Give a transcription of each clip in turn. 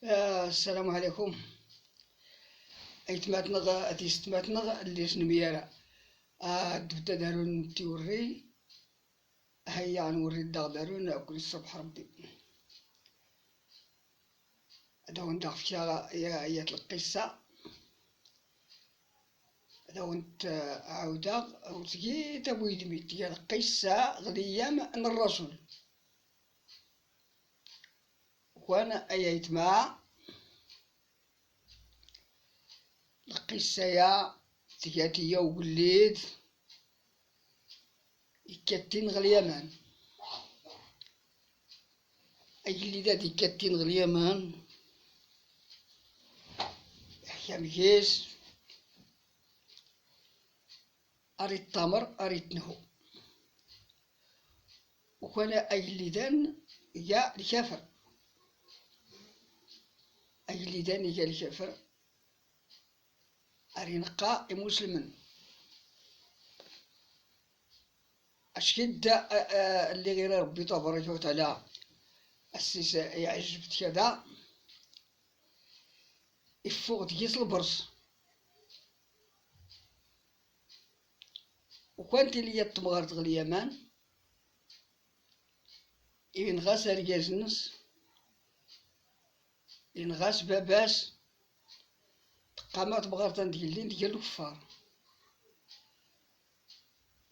السلام عليكم. أيتماتنا أتيستماتنا اللي سنميرا دبتا دارون تيوري. هيا نوري الدغ دارون أكل الصبح ربي داون دغفتيا يا القصة داون عاودة أو تجي تبوي دميت يا القصة غديام أن الرسول وأنا أيتما القصة يا تجاتي يا وقليد يكتين غليمان أجلي ذا يكتين غليمان حيام جيس أريد تمر أريد نهو وأنا أجلي ذن يا الكافر أجلي ذن يا الكافر أرينقا مسلما أشكد اللي غير ربي تبارك وتعالى السيس يعجبت كذا يفوق تقيس البرص وكانت لي يتمغرت اليمن ينغاس رجاجنس ينغاس باباس قامت بغرتان ديالين ديال الكفار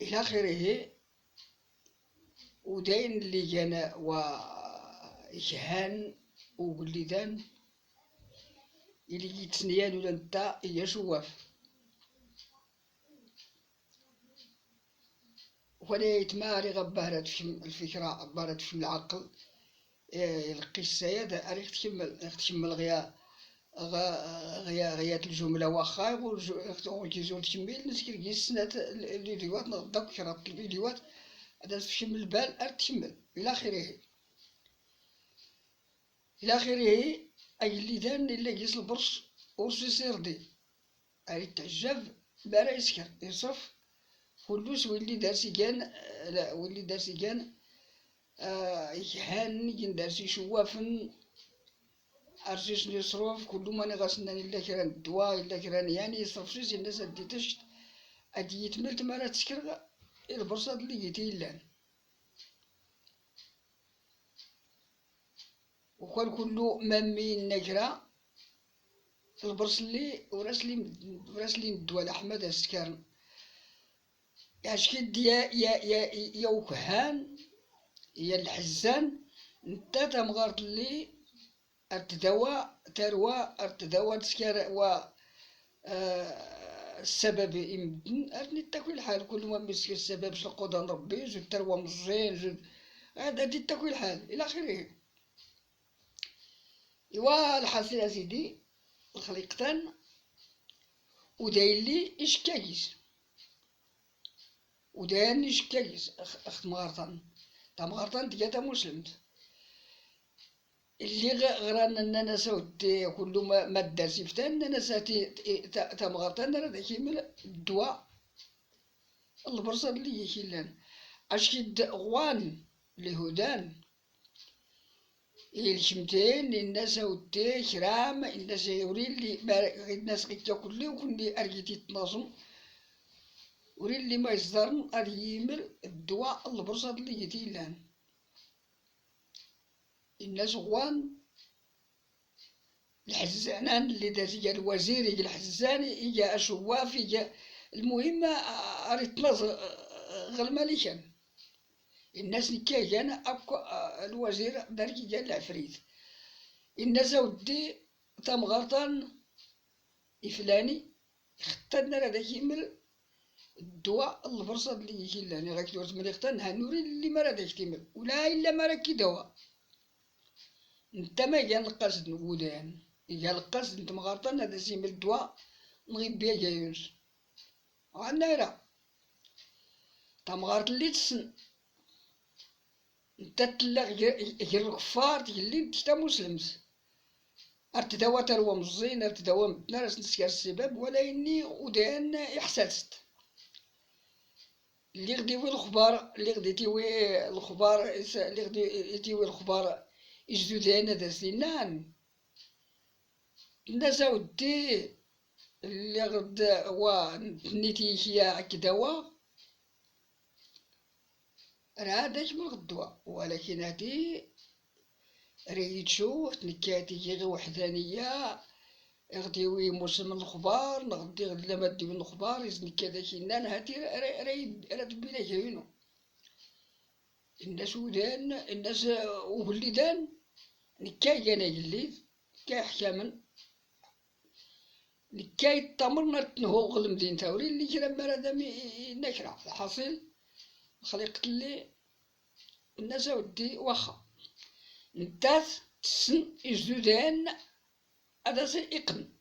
إلى آخره وداين اللي جانا ويجهان وقليدان اللي يتسنيان ولا نتا هي شواف ولا يتماري غبارات في الفكرة غبارات في العقل. القصة هذا أريد تكمل غيات الجملة واخا وكيزول تكمل نسكر السنات الفيديوهات نغداك شرط الفيديوهات هذا تكمل البال أرد إلى آخره أي اللي دان إلا يجلس البرص ورسي سيردي أريد تعجب بارا يسكر يصرف فلوس واللي دارسي كان لا واللي دارسي كان يحان يجن دارسي شوافن أرسيس يصرف كل ما نغسنا إلا كران الدواء إلا كران يعني يصرف سيس الناس أدي تشت أدي يتملت مرة تسكر البرصة اللي يتيلان وقال كله مامين نجرة البرص اللي وراسلي الدواء الأحمد السكرن ياشكد يا وكهان يا الحزان نتا تمغارت اللي ارتدوا تروى ارتدوا تسكر و السبب يمدن ارني تاكل الحال كل ما مسك السبب شقودان ربي زود تروى مزين زود هذا دي تاكل الحال الى اخره. ايوا الحاصل يا سيدي الخليقتان ودايلي اش كايس ودايرني اش كايس اخت مغارطان تا مغارطان تجاتا مسلمت اللي غرانا اننا سوتي كل ما دارسي فتان اننا ساتي تمغرتان راه كيمل الدواء البرصه اللي يكيلان اشكي غوان الهدان الشمتين الناس ودي كرام الناس يوري اللي الناس غيتا كلي وكني ارجيتي تنظم وري اللي ما يصدرن يمل الدواء البرصه اللي يتيلان الناس غوان الحزانان اللي دازي الوزير يجي الحزان يجي أشواف يجي المهم أريد غير مالكان الناس نكاين أكو الوزير دارك جا العفريت الناس ودي تمغرطان إفلاني اختدنا هذا كيمل الدواء البرصة اللي يجي لاني غاك دورت مليختان هنوري اللي ما راه يكتمل ولا إلا ما راكي دواء نتا ما جا القصد نقودان إجا القصد نتا مغارطان هذا سيمل الدواء نغيب بيا جايونس عندنا راه تا مغارط اللي تسن نتا تلا غير الكفار تجلي نتا مسلمت ارتدوا تروى مزين ارتدوا متنا راس نسكر السبب ولا إني ودان إحسست اللي غديوي الخبار اللي غديتيوي الخبار اللي غديتيوي الخبار يجدو دانا دا سنان الناس أودي اللي غد ونتنيتي هي كدوا راه هذاك من غدوا، ولكن هادي راه تشوف تنكاتي غير وحدانية غديوي مسلم الخبار نغدي غدا ما ديو الخبار يزني كذا كينان هاتي راه تبينا جاينو الناس ودان الناس وبلدان نكاي كان يجليد كاي حكاما نكاي التمر تنهو المدينة تاوري اللي كرا مرا نكرا الحاصل خليقت اللي الناس ودي واخا نتاث تسن إجدودان هذا سي إقن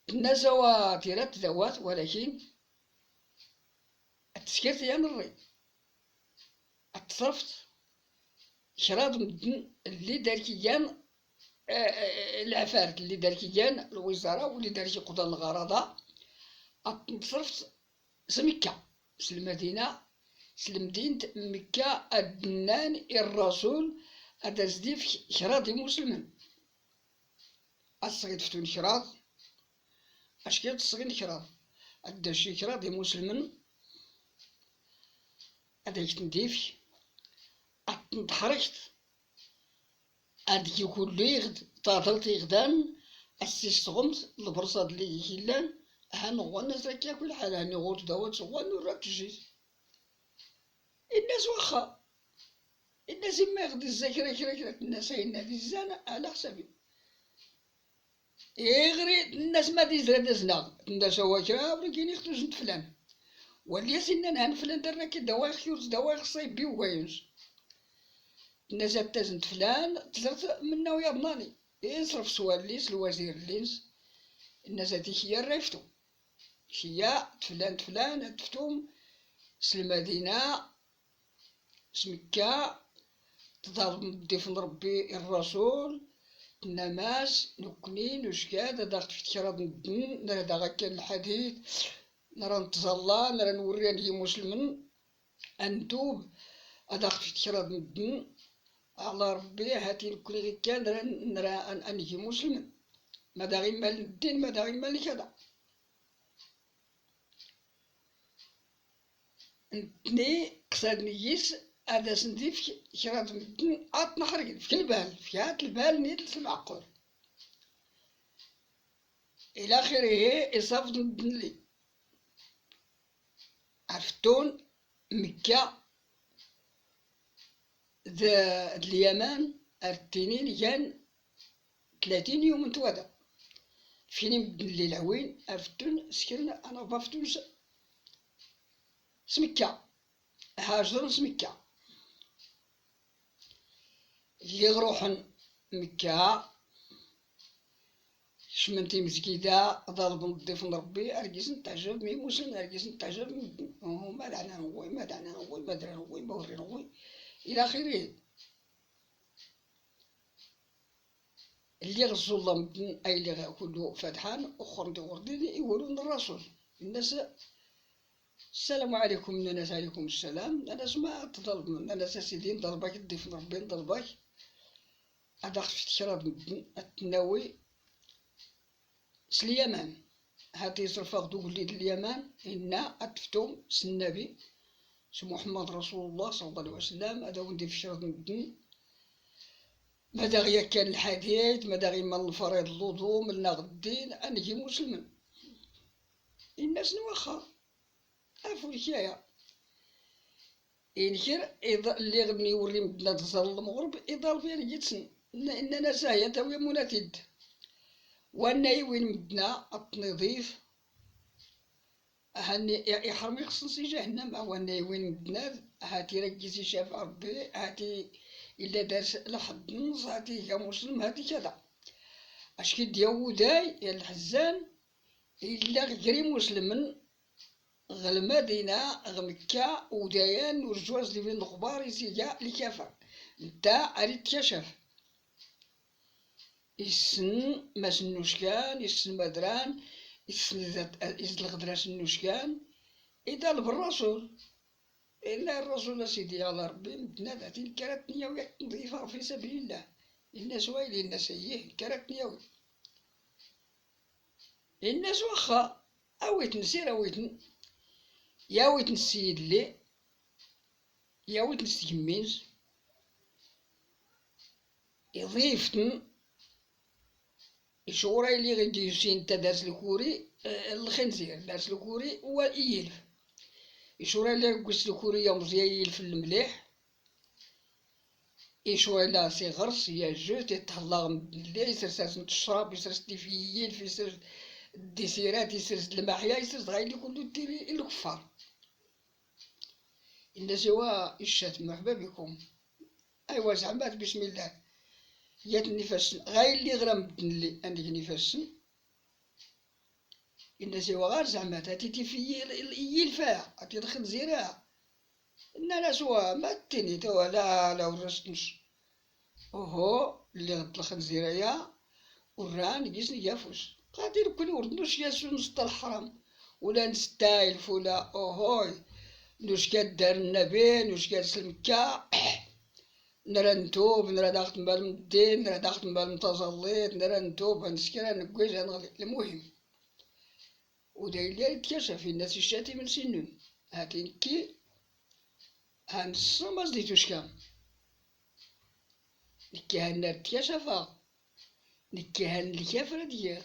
الناس واتيرات ذوات، ولكن التسكيرت يا نري اتصرفت شراد مدن اللي داركيان العفارت اللي داركيان الوزارة واللي داركي قضاء الغرضة اتصرفت سمكة المدينة سلمدينة مكة أدنان الرسول أدزديف شراد مسلمين أصغيت فتون شراد أشكيت تصغين شراد أدشي شراد مسلمين أديك تنديف أتنتحركت أديك كل يغد طاطلتي غدان أسيستغمت البرصاد اللي يهلان هنغوان نزاك ياكل حال هاني غوت دوات صغوان ورا تجيز الناس واخا الناس ما يغدي الزكرة كرا الناس هاي هادي الزانة على حسابي يغري الناس ما ديزرا دازنا الناس هو كرا ولكن يخدو زنت فلان ولي سنان هان فلان درنا كي دوايخ خيوز دوايخ صايب بيو وايوز الناس تازنت فلان تزرت منا ويا بناني يصرف سواليس الوزير لينس الناس هادي هي ريفتو هي فلان تفتوم المدينة سمكة تضرب دفن ربي الرسول النماس نكنين وشكاد داخل في تكراد ندن نرى دا كان الحديث نرى نتزلى نرى نوري أني مسلمين أنتوب داخل في تكراد ندن على ربي هاتي نكني كان نرى أني مسلمين ما داغي مال الدين ما داغي مال كذا نتني قصادني يس هذا سنديف كرات مدن نحرق في البال في هاد البال نيت المعقول إلى آخره إصابة مدن لي عرفتون مكة ذا اليمن التنين كان 30 يوم نتوادا فيني مدن لي العوين عرفتون سكرنا أنا بافتون سمكة هاجر سمكة اللي غروحن مكة شمنتي مزكيدة ضرب نضيف ربي أرجيس نتعجب مي مسلم أرجيس نتعجب ما دعنا نغوي ما دعنا نغوي ما درنا نغوي ما ورينا نغوي إلى آخره اللي غزو الله مدن أي اللي كله فتحان أخر ندي وردين يقولون الرسول الناس السلام عليكم الناس عليكم السلام الناس ما تطلب من الناس سيدين ضربك ضيف ربي ضربك أدخل في تشرب التناوي اليمن هاتي يصرف غدو وليد اليمن إنا أتفتم النبي محمد رسول الله صلى الله عليه وسلم هذا وندي في شرب الدين ماذا غيا كان الحديث ماذا غيا من الفريض الوضوء من الدين أنجي مسلم الناس نوخا عرفوا الحكاية إنكر اللي غبني يوري مدنا تصل المغرب إضال فيها جيتسن إننا ساهية تاوية مناتد وأنا وين مدنا التنظيف هاني يحرم يخصنصي جهنم وأنا وين مدنا هاتي ركزي شاف ربي هاتي إلا دارس لحد نص هاتي كمسلم هاتي كذا أشكي ديوداي يا الحزان إلا غيري مسلمن غالمدينة غمكة وديان ورجواز اللي بين الخبار يسيجا لكافر نتا أريد كشف يسن ما سنوش كان يسن مدران يسن إذا الغدرة سنوش كان إذا بالرسول إن الرسول سيدي على ربي مدنا ذاتين كانت نيوي نظيفة في سبيل الله الناس وايلين الناس إيه كانت نيوي الناس واخا اويت نسير يا ويت نسيد لي يا ويت نستكميز يضيفتن يشورا اللي غادي يسين تا دارس الكوري الخنزير دارس الكوري هو يلف يشورا اللي قص الكوري يا مزيان يلف المليح يشورا لا سي غرس يا جو تيتهلا اللي يسرس الشراب يسرس تيفيل يسرس الديسيرات يسرس المحيا يسرس غايلي كلو ديري الكفار الناس هو الشات مرحبا بكم ايوا زعما بسم الله يات نفسن غاية اللي غرام بدنلي عندك نفسن الناس هو غير زعما تاتي في الفاع عطي الخنزيرة إن سوا ما تني توا لا ورستنش اوهو اللي غد الخنزيرة يا وران قيسني يافوس قادر كل وردنوش ياسو نسط الحرام ولا نستايلف ولا اوهوي نوش كدار النبي نوش كدار المكة نرى نتوب نرى داخل من بال الدين نرى داخل من بال المتزلط نرى نتوب نسكر نكويز نغلي المهم وداير لي يتكشف الناس الشاتي من سنون هاتين كي هانس ما زديتوش كام نكي هالنار تكشفا نكي هالكافر ديال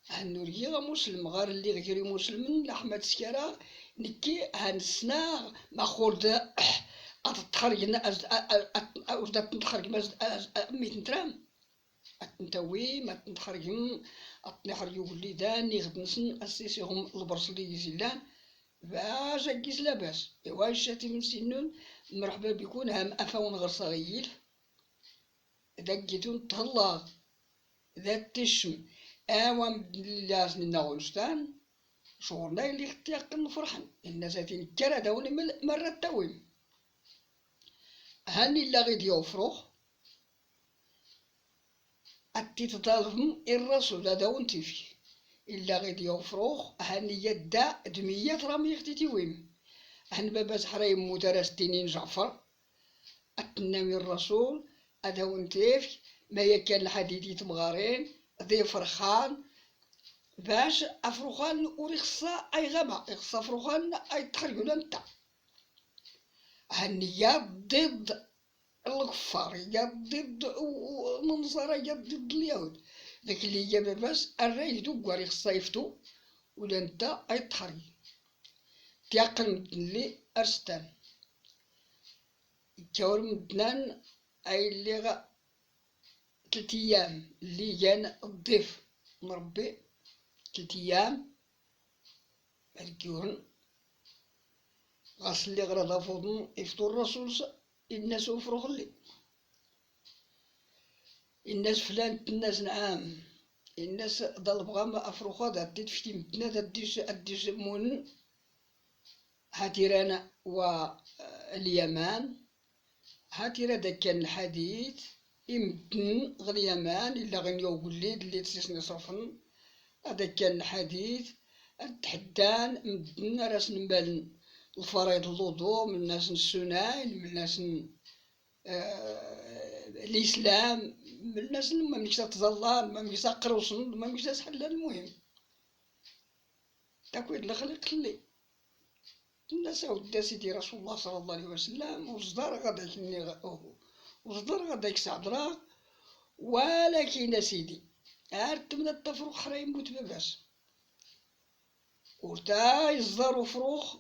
هالنوريا مسلم غير اللي غير مسلم لحمة سكرا نكي هانسنا ما خورد أتتخرجنا أوزد أتتخرج ميت نترام أتنتوي ما أتنتخرجم أتنخرجو وليدان يغدنسن أسيسيهم البرصلي يزيلان باش أكيس لاباس إوا الشاتي من سنون مرحبا بكون هم أفاون غير صغير دقيتون تهلا ذات تشم أوام لاس نغنستان شغلنا اللي اختياقن فرحان الناس تين كرا دوني مرة التويم هاني اللي غيد يوفروخ أتي تطالبهم الرسول هذا وانتي فيه إلا غيد يوفروخ هاني يدا دمية رامي يختي ويم هن بابا حرايم موتراس تنين جعفر أتنامي الرسول هذا وانتي فيه ما يكن الحديد يتمغارين ذي فرخان باش أفروخان ورخصة أي غما يخصة أفروخان أي تخرجوا لنتا هنيا ضد الكفار يا ضد النصارى يا ضد اليهود ذاك اللي جاب بس الراي دوكواري خصها يفتو ولا نتا أي تخرج تيقن مدنلي أرستان يتاور مدنان أي اللي 3 أيام اللي جان الضيف مربي 3 أيام الكيورن غاس اللي غرا فوضن يفطر الرسول الناس وفرو خلي الناس فلان الناس نعام الناس ضل بغا أفروخا دات فشتي مدنا ديش مون هاتيرانا واليمان هاتيرا داك كان الحديث يمدن غاليمان إلا غنيو وليد اللي تسيسني صرفن هذاك كان الحديث التحدان مدن راس نبال الفرائض الوضوء من الناس السنين من الناس الإسلام من الناس ما ميكسا تظلان ما ميكسا قروصن ما ميكسا سحلان المهم تكوين الخلق خلي الناس عود سيدي رسول الله صلى الله عليه وسلم وصدر غداك وصدر غداك سعدرا ولكن سيدي عرفت من التفرق حرا يموت باباس ورتا يصدروا فروخ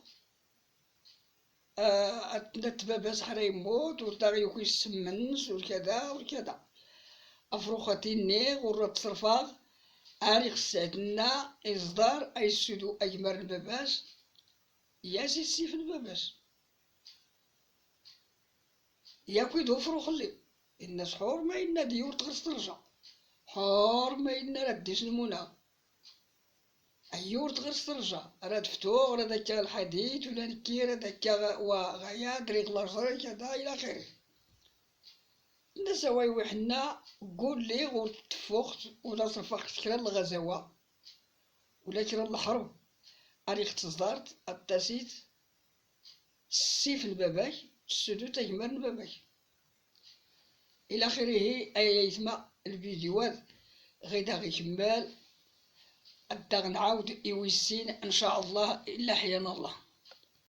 باباس حرا يموت ورتا غيكون يسمنس وكذا وكذا أفروختي النيغ ورات صرفاغ عارق السعدنا إصدار أي السدو أجمر الباباس ياسي السيف الباباس ياكو يدو فروخ اللي الناس حور ما إنا ديور تغرس ترجع حور ما إنا رديش نمونا أيور تغرس ترجع راد فتوغ راد هكا الحديد ولا نكير راد هكا وغايا دريق لارجر كذا إلى آخره الناس هواي حنا قول لي وتفوخت ولا صرفاخت كرا الغزوة ولا كرا الحرب أريخ تصدارت التاسيت السيف الباباك السدو تجمر الباباك إلى آخره أي يسمع الفيديوهات غيدا غيكمل أدا نعاود إيويسين إن شاء الله إلا حيانا الله.